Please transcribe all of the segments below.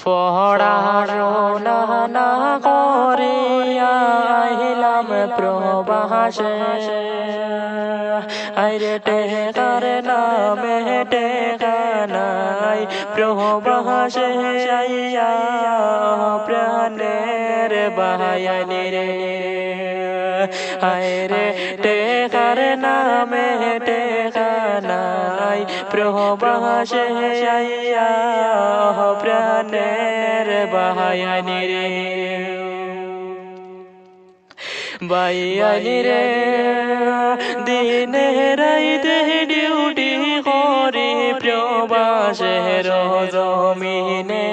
পড়াশোনা না করিয়া আইলাম প্রবাসে আইরে টেকার নামে টেকানাই প্রবাসে আইয়া প্রাণের বাহায়ানি রে আইরে টেকার নামে টেকানাই প্রবাসে আইয়া প্রাণের বাহায়ানি রে বাইয়ানি রে দিনে রাইতে ডিউটি করি প্রবাসের জমিনে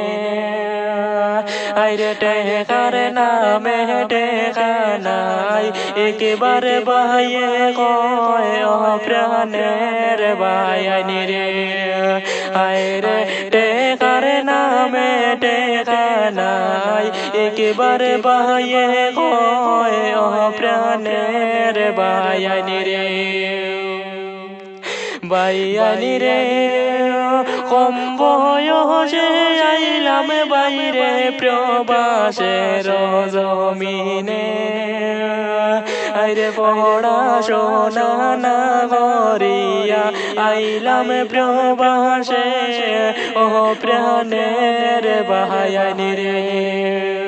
আইরে টেকার নামে টেকানাই একেবারে বাহায়ে কয় প্রাণের বায়ানি রে আইরে টেকার নামে টেকানাই একেবারে বাহায়ে কয় প্রাণের বায়ানি রে বাইয়ানি রে কম বয়সে আইলাম বাইরে প্রবাসের জমিনে আইরে পড়াশোনা না করিয়া আইলাম প্রবাসে ও প্রাণের বাহায়ানি রে